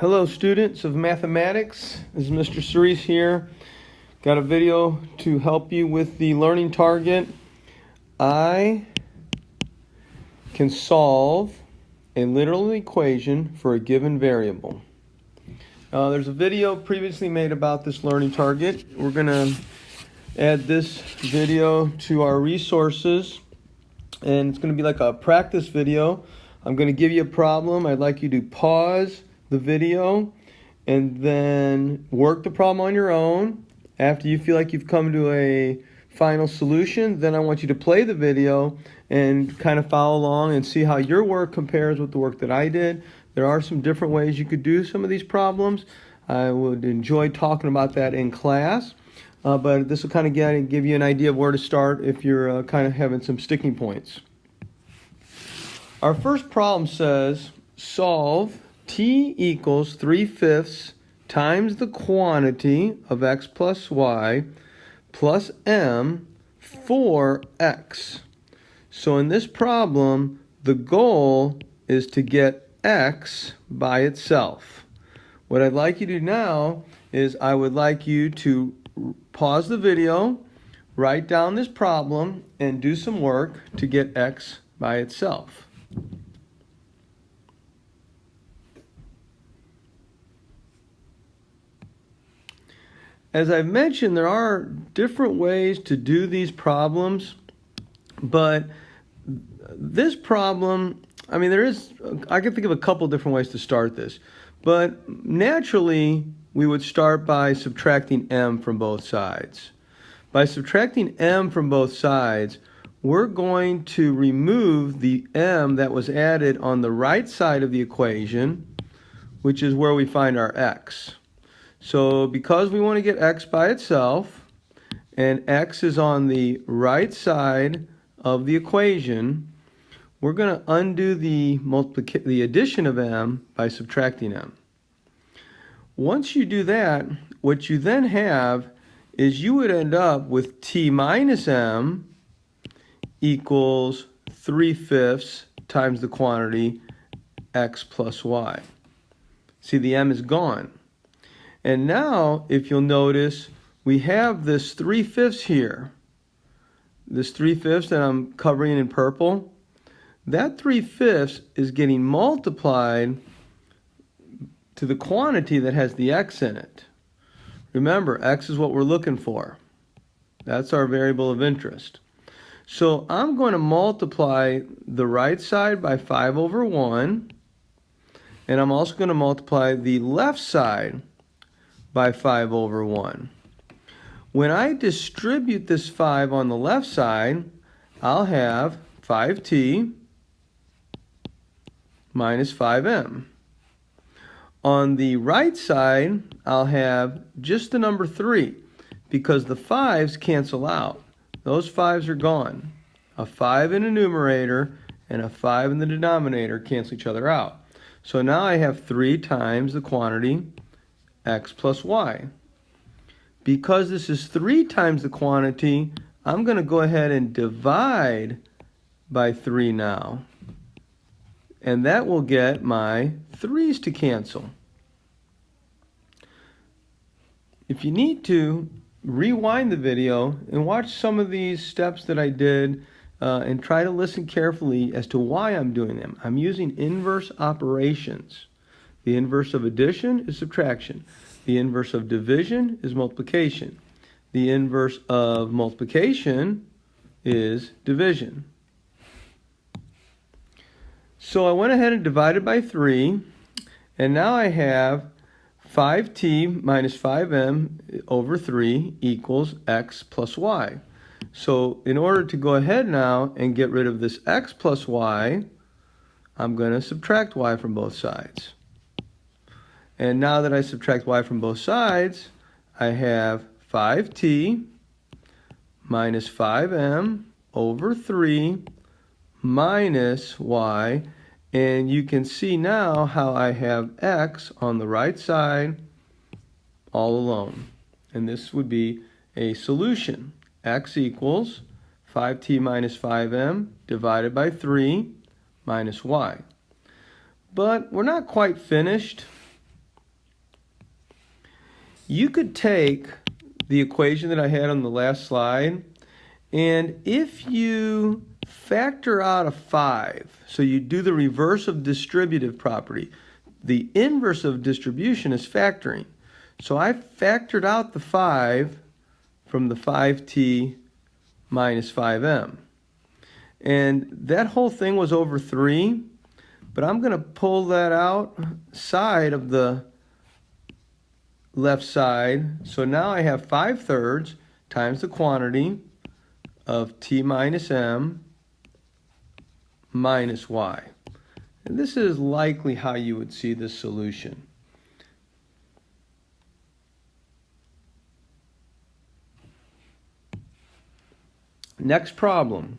Hello students of mathematics, this is Mr. Cerise here. Got a video to help you with the learning target. I can solve a literal equation for a given variable. There's a video previously made about this learning target. We're going to add this video to our resources, and it's going to be like a practice video. I'm going to give you a problem. I'd like you to pause the video and then work the problem on your own. After you feel like you've come to a final solution, then I want you to play the video and kind of follow along and see how your work compares with the work that I did. There are some different ways you could do some of these problems. I would enjoy talking about that in class, but this will kind of give you an idea of where to start if you're kind of having some sticking points. Our first problem says solve t equals 3/5 times the quantity of x plus y plus m for x. So in this problem, the goal is to get x by itself. What I'd like you to do now is I would like you to pause the video, write down this problem, and do some work to get x by itself. As I've mentioned, there are different ways to do these problems, but this problem, I can think of a couple different ways to start this, but naturally we would start by subtracting m from both sides. By subtracting m from both sides, we're going to remove the m that was added on the right side of the equation, which is where we find our x. So because we want to get x by itself, and x is on the right side of the equation, we're going to undo the addition of m by subtracting m. Once you do that, what you then have is you would end up with t minus m equals 3/5 times the quantity x plus y. See, the m is gone. And now, if you'll notice, we have this 3/5 here. This 3/5 that I'm covering in purple, that 3/5 is getting multiplied to the quantity that has the x in it. Remember, x is what we're looking for. That's our variable of interest. So I'm going to multiply the right side by 5/1, and I'm also going to multiply the left side by 5/1. When I distribute this 5 on the left side, I'll have 5t minus 5m. On the right side, I'll have just the number 3 because the 5's cancel out. Those 5's are gone. A 5 in the numerator and a 5 in the denominator cancel each other out. So now I have 3 times the quantity x plus y. Because this is 3 times the quantity, I'm going to go ahead and divide by 3 now. And that will get my 3's to cancel. If you need to, rewind the video and watch some of these steps that I did and try to listen carefully as to why I'm doing them. I'm using inverse operations. The inverse of addition is subtraction. The inverse of division is multiplication. The inverse of multiplication is division. So I went ahead and divided by 3, and now I have 5t minus 5m over 3 equals x plus y. So in order to go ahead now and get rid of this x plus y, I'm going to subtract y from both sides. And now that I subtract y from both sides, I have 5t minus 5m over 3 minus y. And you can see now how I have x on the right side all alone. And this would be a solution. X equals 5t minus 5m divided by 3 minus y. But we're not quite finished. you could take the equation that I had on the last slide, and if you factor out a 5, so you do the reverse of distributive property. The inverse of distribution is factoring. So I factored out the 5 from the 5t minus 5m. And that whole thing was over 3, but I'm going to pull that out side of the left side. So now I have 5/3 times the quantity of t minus m minus y. And this is likely how you would see this solution. Next problem.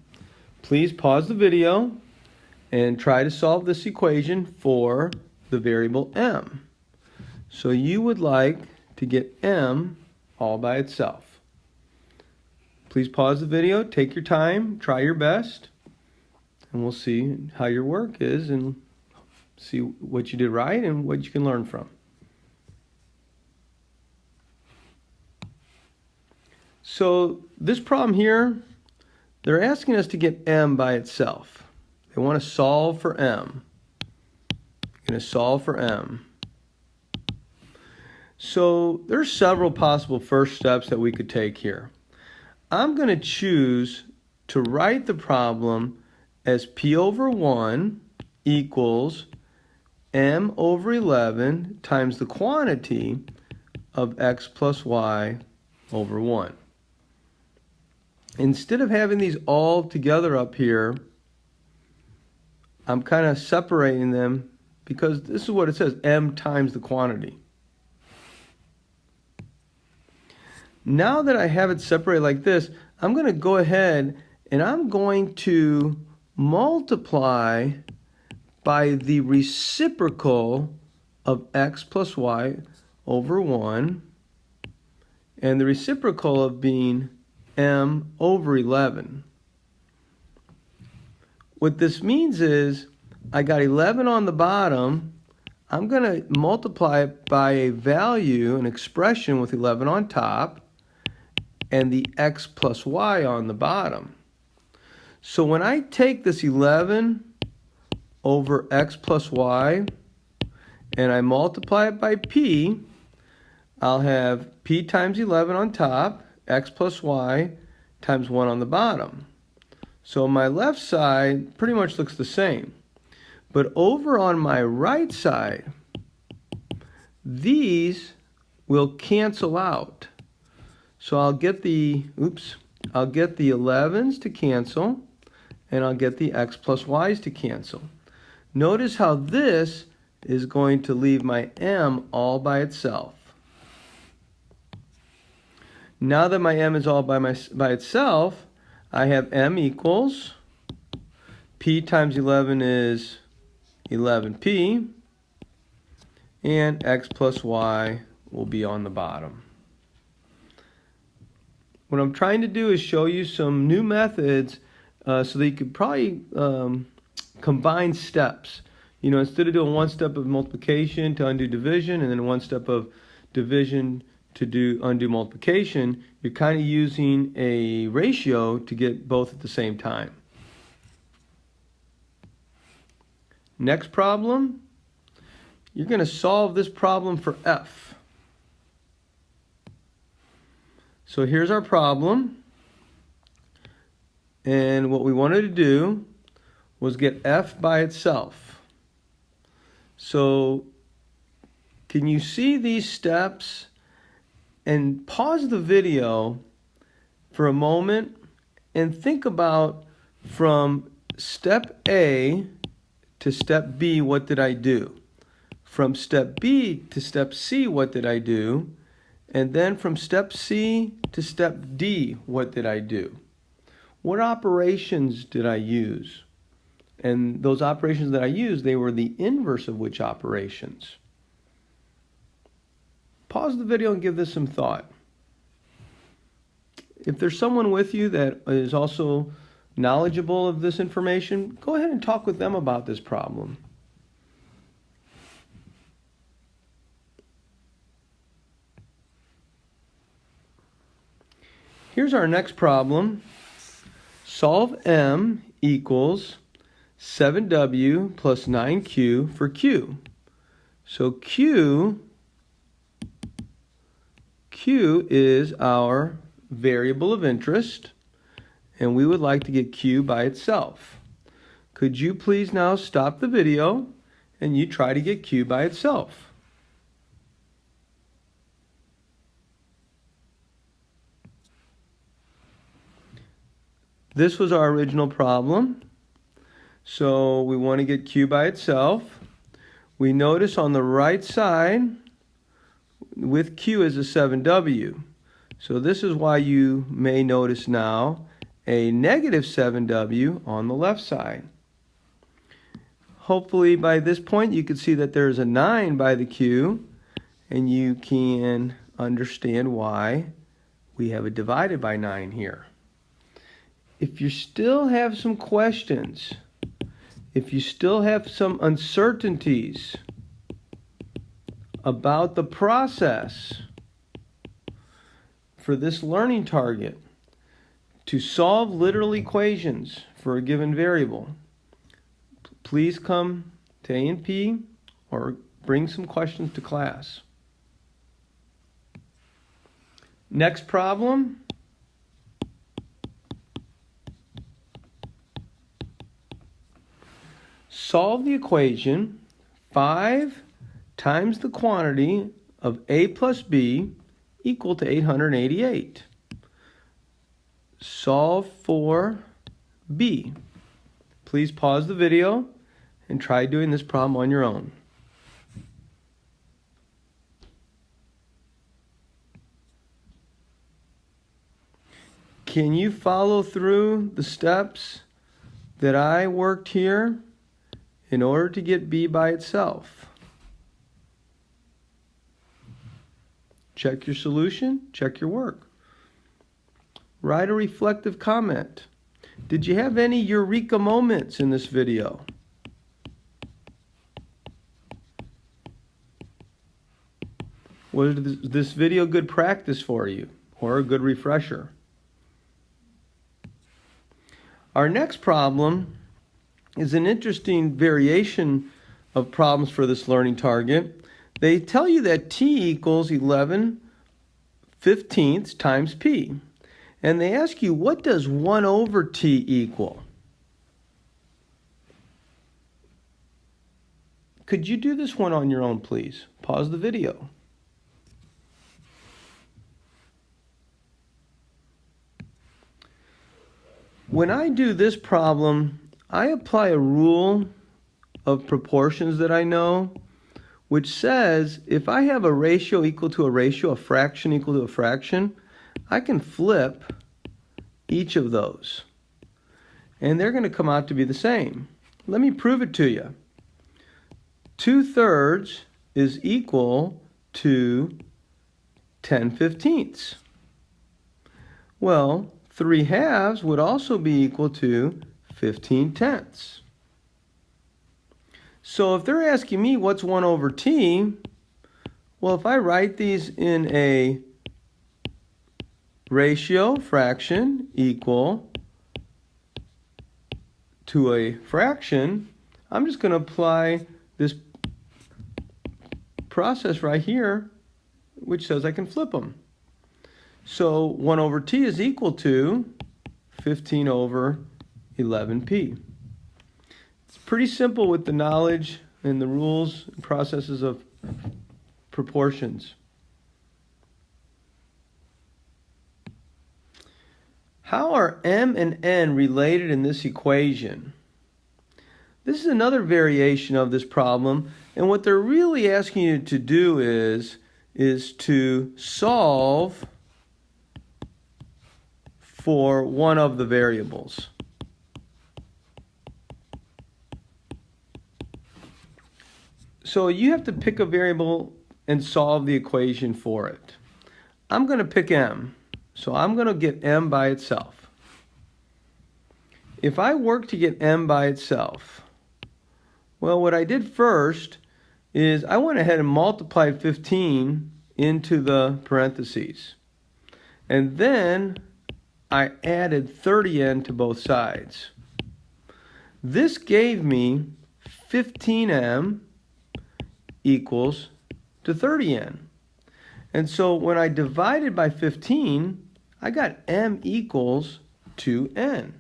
Please pause the video and try to solve this equation for the variable m. So you would like to get m all by itself. Please pause the video, take your time, try your best, and we'll see how your work is and see what you did right and what you can learn from. So this problem here, they're asking us to get m by itself. They want to solve for m. You're going to solve for m. So there's several possible first steps that we could take here. I'm going to choose to write the problem as p over 1 equals m over 11 times the quantity of x plus y over 1. Instead of having these all together up here, I'm kind of separating them because this is what it says, m times the quantity. Now that I have it separated like this, I'm going to go ahead and I'm going to multiply by the reciprocal of x plus y over 1, and the reciprocal of being m over 11. What this means is I got 11 on the bottom. I'm going to multiply it by a value, an expression with 11 on top, and the x plus y on the bottom. So when I take this 11 over x plus y and I multiply it by p, I'll have p times 11 on top, x plus y times 1 on the bottom. So my left side pretty much looks the same. But over on my right side, these will cancel out. So I'll get the 11s to cancel, and I'll get the x plus y's to cancel. Notice how this is going to leave my m all by itself. Now that my m is all by itself, I have m equals p times 11 is 11p, and x plus y will be on the bottom. What I'm trying to do is show you some new methods so that you could probably combine steps. You know, instead of doing one step of multiplication to undo division and then one step of division to undo multiplication, you're kind of using a ratio to get both at the same time. Next problem, you're going to solve this problem for f. So here's our problem, and what we wanted to do was get f by itself. So can you see these steps? And pause the video for a moment and think about from step A to step B, what did I do? From step B to step C, what did I do? And then from step C to step D, what did I do? What operations did I use? And those operations that I used, they were the inverse of which operations? Pause the video and give this some thought. If there's someone with you that is also knowledgeable of this information, go ahead and talk with them about this problem. Here's our next problem. Solve m equals 7w plus 9q for q. So q is our variable of interest, and we would like to get q by itself. Could you please now stop the video and you try to get q by itself? This was our original problem. So we want to get q by itself. We notice on the right side with q is a 7w. So this is why you may notice now a negative 7w on the left side. Hopefully by this point you can see that there's a 9 by the q, and you can understand why we have it divided by 9 here. If you still have some questions, if you still have some uncertainties about the process for this learning target to solve literal equations for a given variable, please come to A&P or bring some questions to class. Next problem. Solve the equation 5 times the quantity of A plus B equal to 888. Solve for B. Please pause the video and try doing this problem on your own. Can you follow through the steps that I worked here in order to get B by itself? Check your solution, check your work. Write a reflective comment. Did you have any eureka moments in this video? Was this video good practice for you or a good refresher? Our next problem is an interesting variation of problems for this learning target. They tell you that t equals 11/15 times p. And they ask you, what does 1 over t equal? Could you do this one on your own, please? Pause the video. When I do this problem, I apply a rule of proportions that I know, which says if I have a ratio equal to a ratio, a fraction equal to a fraction, I can flip each of those, and they're going to come out to be the same. Let me prove it to you. 2/3 is equal to 10/15. Well, 3/2 would also be equal to 15/10. So if they're asking me what's 1 over t, well, if I write these in a ratio, fraction, equal to a fraction, I'm just going to apply this process right here, which says I can flip them. So 1 over t is equal to 15 over 11p. It's pretty simple with the knowledge and the rules and processes of proportions. How are m and n related in this equation? This is another variation of this problem, and what they're really asking you to do is to solve for one of the variables. So you have to pick a variable and solve the equation for it. I'm going to pick m, so I'm going to get m by itself. If I work to get m by itself, well, what I did first is I went ahead and multiplied 15 into the parentheses. And then I added 30n to both sides. This gave me 15m equals to 30n. And so when I divided by 15, I got m equals 2n.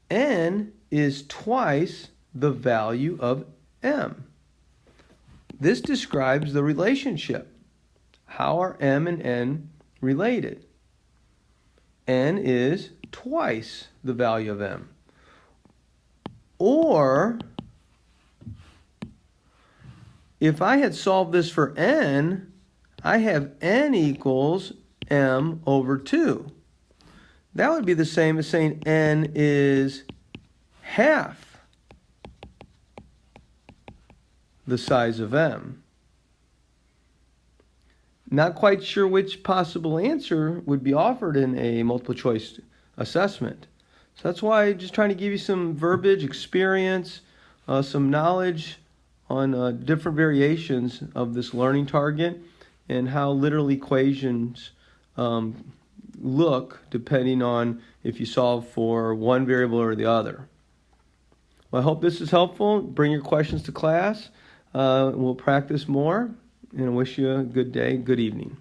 N is twice the value of m. This describes the relationship. How are m and n related? N is twice the value of m. Or, if I had solved this for n, I have n equals m over 2. That would be the same as saying n is half the size of m. Not quite sure which possible answer would be offered in a multiple choice assessment. So that's why I'm just trying to give you some verbiage, experience, some knowledge on different variations of this learning target and how literal equations look depending on if you solve for one variable or the other. Well, I hope this is helpful. Bring your questions to class. We'll practice more, and I wish you a good day, good evening.